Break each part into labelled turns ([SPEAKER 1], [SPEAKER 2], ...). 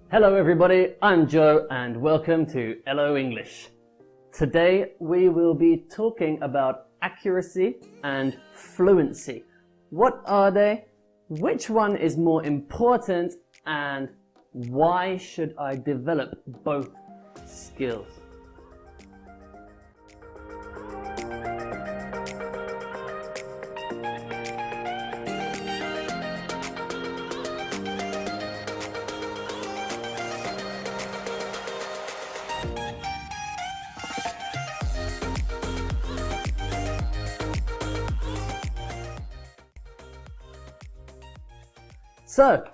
[SPEAKER 1] Hello everybody, I'm Joe and welcome to Hello English. Today we will be talking about accuracy and fluency. What are they? Which one is more important? And why should I develop both skills? So,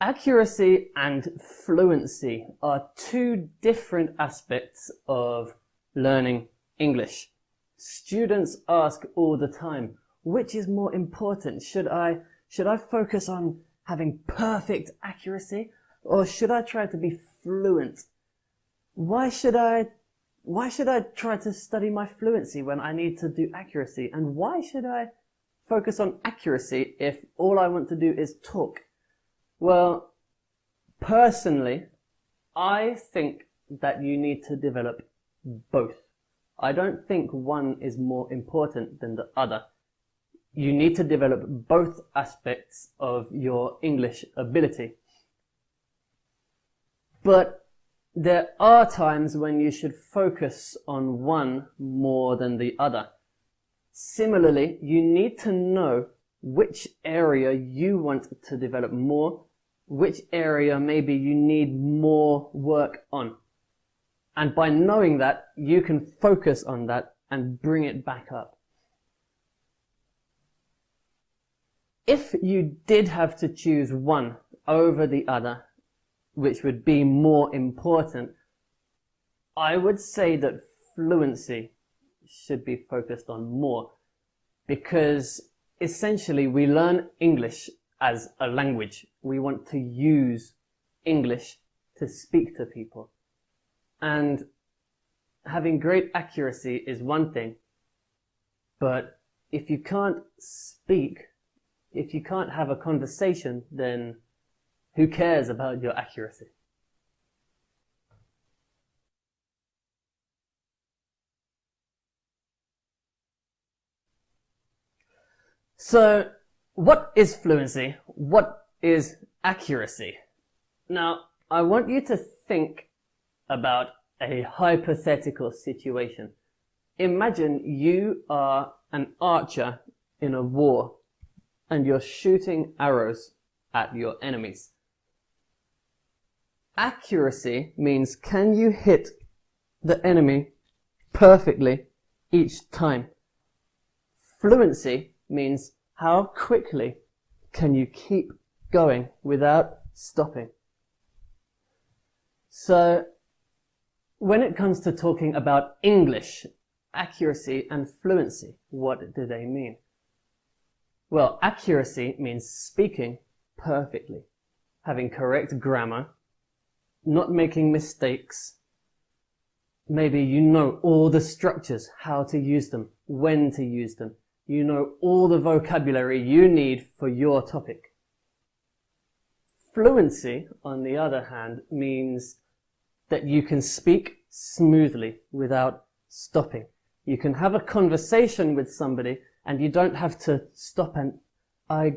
[SPEAKER 1] accuracy and fluency are two different aspects of learning English. Students ask all the time, which is more important? Should I focus on having perfect accuracy, or should I try to be fluent? Why should I try to study my fluency when I need to do accuracy? And why should I focus on accuracy if all I want to do is talk? Well, personally, I think that you need to develop both. I don't think one is more important than the other. You need to develop both aspects of your English ability. But there are times when you should focus on one more than the other. Similarly, you need to know which area you want to develop more, which area maybe you need more work on. And by knowing that, you can focus on that and bring it back up. If you did have to choose one over the other, which would be more important, I would say that fluency should be focused on more, because essentially we learn English as a language. We want to use English to speak to people. And having great accuracy is one thing, but if you can't speak, if you can't have a conversation, then who cares about your accuracy? So, what is fluency? What is accuracy? Now, I want you to think about a hypothetical situation. Imagine you are an archer in a war and you're shooting arrows at your enemies. Accuracy means, can you hit the enemy perfectly each time? Fluency means, how quickly can you keep going without stopping? So, when it comes to talking about English, accuracy and fluency, what do they mean? Well, accuracy means speaking perfectly, having correct grammar, not making mistakes. Maybe you know all the structures, how to use them, when to use them. You know all the vocabulary you need for your topic. Fluency, on the other hand, means that you can speak smoothly without stopping. You can have a conversation with somebody and you don't have to stop and I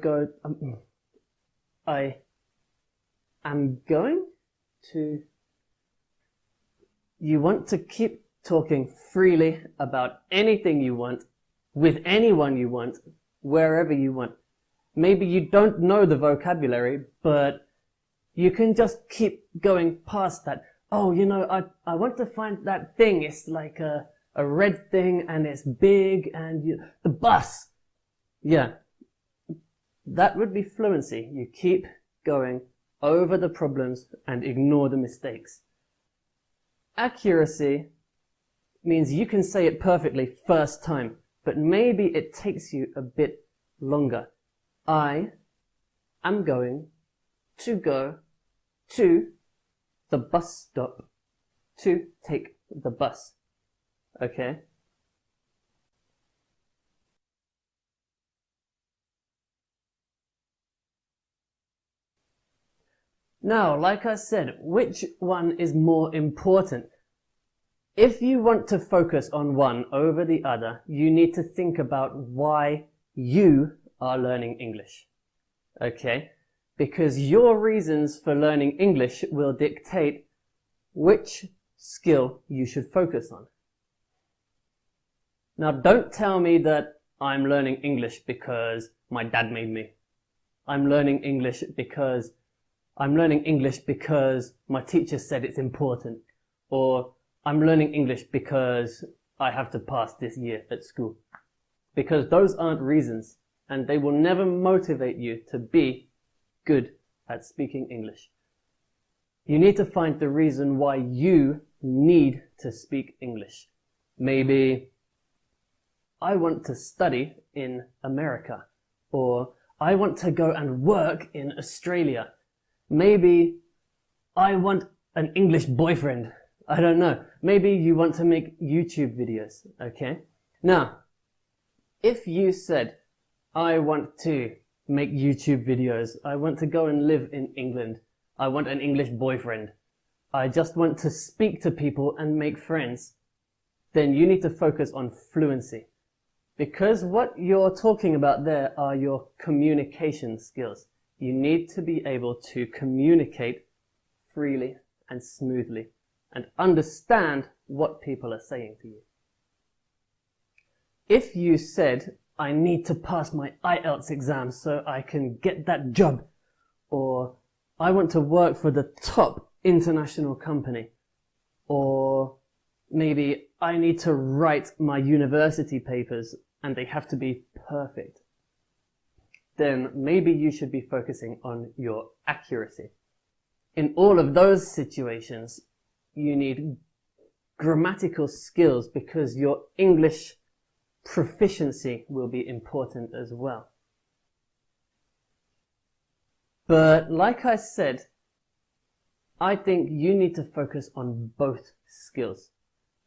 [SPEAKER 1] am going to... You want to keep talking freely about anything you want, with anyone you want, wherever you want. Maybe you don't know the vocabulary, but you can just keep going past that. Oh, you know, I want to find that thing. It's like a red thing and it's big and the bus. Yeah. That would be fluency. You keep going over the problems and ignore the mistakes. Accuracy means you can say it perfectly first time, but maybe it takes you a bit longer. I am going to go to the bus stop to take the bus. Okay? Now, like I said, which one is more important? If you want to focus on one over the other, you need to think about why you are learning English. Okay? Because your reasons for learning English will dictate which skill you should focus on. Now, don't tell me that I'm learning English because my dad made me. I'm learning English because my teacher said it's important. Or I'm learning English because I have to pass this year at school. Because those aren't reasons, and they will never motivate you to be good at speaking English. You need to find the reason why you need to speak English. Maybe I want to study in America, or I want to go and work in Australia. Maybe I want an English boyfriend. I don't know. Maybe you want to make YouTube videos, okay? Now, if you said, I want to make YouTube videos, I want to go and live in England, I want an English boyfriend, I just want to speak to people and make friends, then you need to focus on fluency. Because what you're talking about there are your communication skills. You need to be able to communicate freely and smoothly and understand what people are saying to you. If you said, I need to pass my IELTS exam so I can get that job, or I want to work for the top international company, or maybe I need to write my university papers and they have to be perfect, then maybe you should be focusing on your accuracy. In all of those situations, you need grammatical skills because your English proficiency will be important as well. But like I said, I think you need to focus on both skills.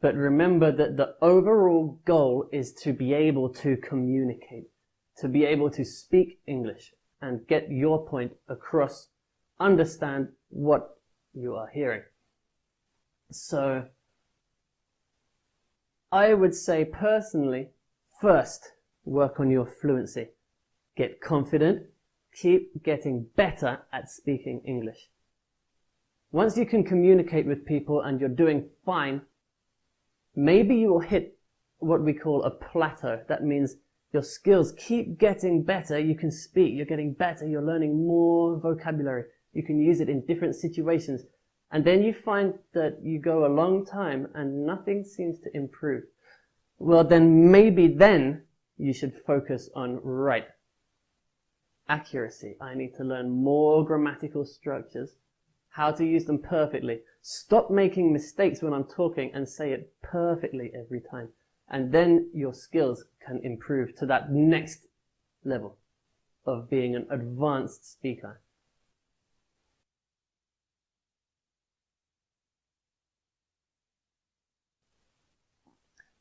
[SPEAKER 1] But remember that the overall goal is to be able to communicate, to be able to speak English and get your point across, understand what you are hearing. So, I would say personally, first, work on your fluency. Get confident, keep getting better at speaking English. Once you can communicate with people and you're doing fine, maybe you will hit what we call a plateau. That means your skills keep getting better. You can speak, you're getting better, you're learning more vocabulary. You can use it in different situations. And then you find that you go a long time and nothing seems to improve. Well, then maybe then you should focus on accuracy. I need to learn more grammatical structures, how to use them perfectly. Stop making mistakes when I'm talking and say it perfectly every time. And then your skills can improve to that next level of being an advanced speaker.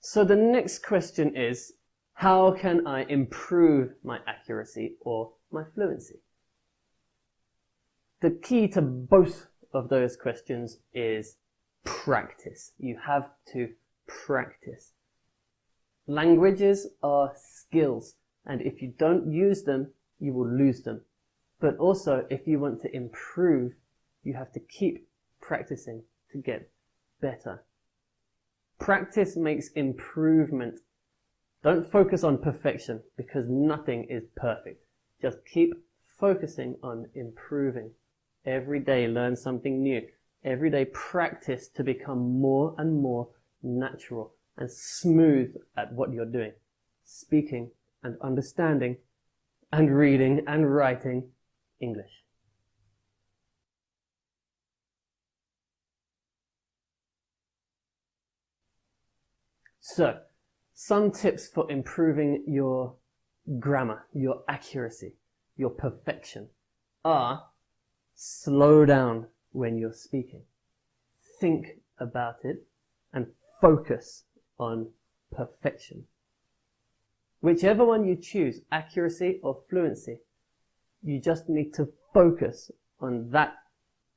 [SPEAKER 1] So the next question is, how can I improve my accuracy or my fluency? The key to both of those questions is practice. You have to practice. Languages are skills, and if you don't use them, you will lose them. But also, if you want to improve, you have to keep practicing to get better. Practice makes improvement. Don't focus on perfection because nothing is perfect. Just keep focusing on improving. Every day learn something new. Every day practice to become more and more natural and smooth at what you're doing. Speaking and understanding and reading and writing English. So, some tips for improving your grammar, your accuracy, your perfection are: slow down when you're speaking. Think about it and focus on perfection. Whichever one you choose, accuracy or fluency, you just need to focus on that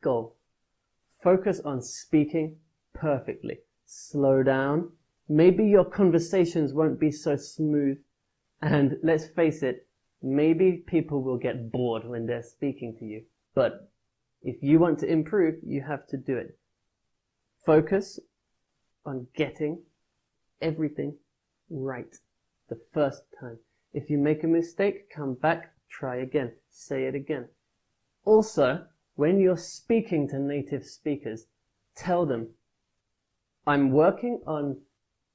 [SPEAKER 1] goal. Focus on speaking perfectly. Slow down. Maybe your conversations won't be so smooth. And let's face it, maybe people will get bored when they're speaking to you. But if you want to improve, you have to do it. Focus on getting everything right the first time. If you make a mistake, come back, try again, say it again. Also, when you're speaking to native speakers, tell them, I'm working on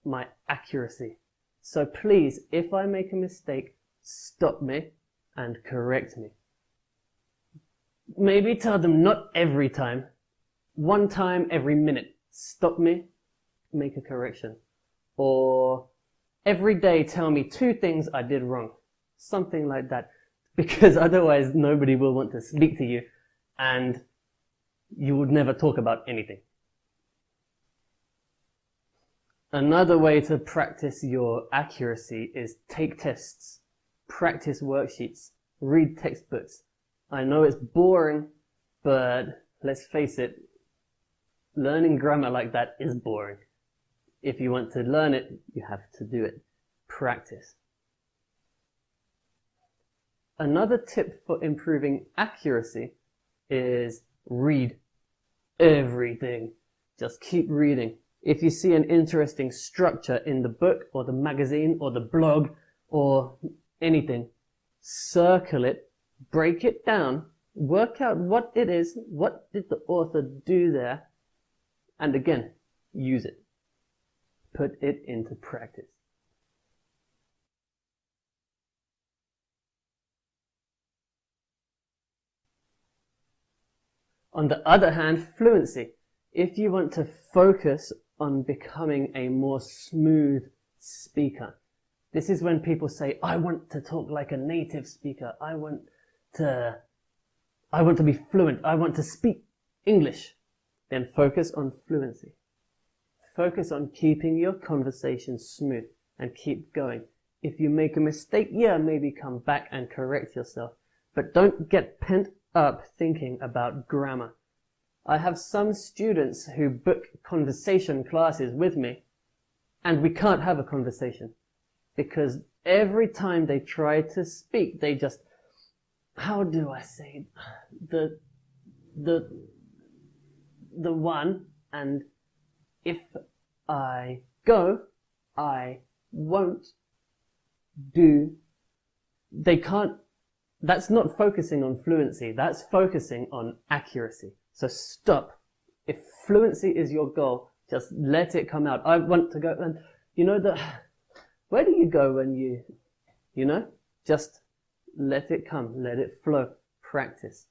[SPEAKER 1] my accuracy. So please, if I make a mistake, stop me and correct me. Maybe tell them not every time, one time every minute. Stop me, make a correction. Or every day tell me 2 things I did wrong. Something like that. Because otherwise nobody will want to speak to you and you would never talk about anything. Another way to practice your accuracy is take tests, practice worksheets, read textbooks. I know it's boring, but let's face it, learning grammar like that is boring. If you want to learn it, you have to do it. Practice. Another tip for improving accuracy is read everything. Just keep reading. If you see an interesting structure in the book or the magazine or the blog or anything, circle it, break it down, work out what it is, what did the author do there, and again, use it. Put it into practice. On the other hand, fluency. If you want to focus on becoming a more smooth speaker, this is when people say, I want to talk like a native speaker. I want to be fluent. I want to speak English. Then focus on fluency. Focus on keeping your conversation smooth and keep going. If you make a mistake, maybe come back and correct yourself. But don't get pent up thinking about grammar. I have some students who book conversation classes with me and we can't have a conversation because every time they try to speak, they just, how do I say, the one, and if I go, I won't do. They can't, that's not focusing on fluency, that's focusing on accuracy. So stop. If fluency is your goal, just let it come out. I want to go, and where do you go when just let it come, let it flow, practice.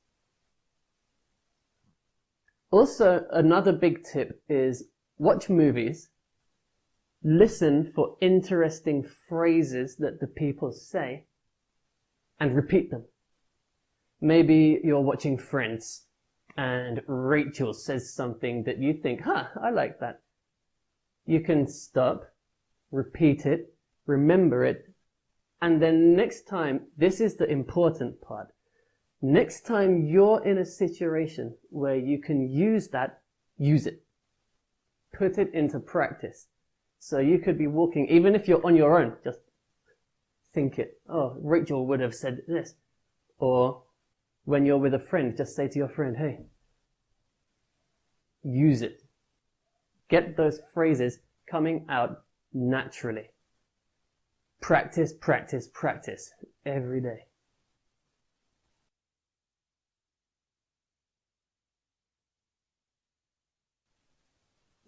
[SPEAKER 1] Also, another big tip is watch movies, listen for interesting phrases that the people say, and repeat them. Maybe you're watching Friends, and Rachel says something that you think, I like that. You can stop, repeat it, remember it, and then next time, this is the important part, next time you're in a situation where you can use that, use it. Put it into practice. So you could be walking, even if you're on your own, just think it. Oh, Rachel would have said this. Or when you're with a friend, just say to your friend, hey, use it. Get those phrases coming out naturally. Practice, practice, practice every day.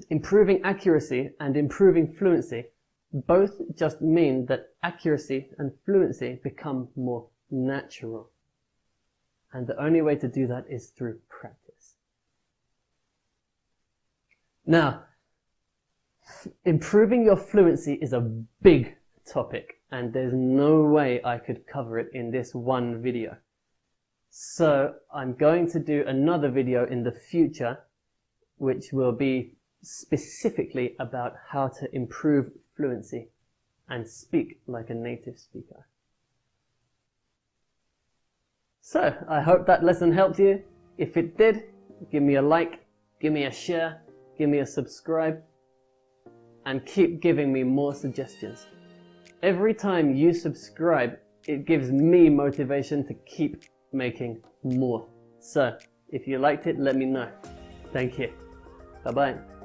[SPEAKER 1] Improving accuracy and improving fluency both just mean that accuracy and fluency become more natural. And the only way to do that is through practice. Now, improving your fluency is a big topic, and there's no way I could cover it in this one video. So I'm going to do another video in the future, which will be specifically about how to improve fluency and speak like a native speaker. So, I hope that lesson helped you. If it did, give me a like, give me a share, give me a subscribe, and keep giving me more suggestions. Every time you subscribe, it gives me motivation to keep making more. So, if you liked it, let me know. Thank you. Bye-bye.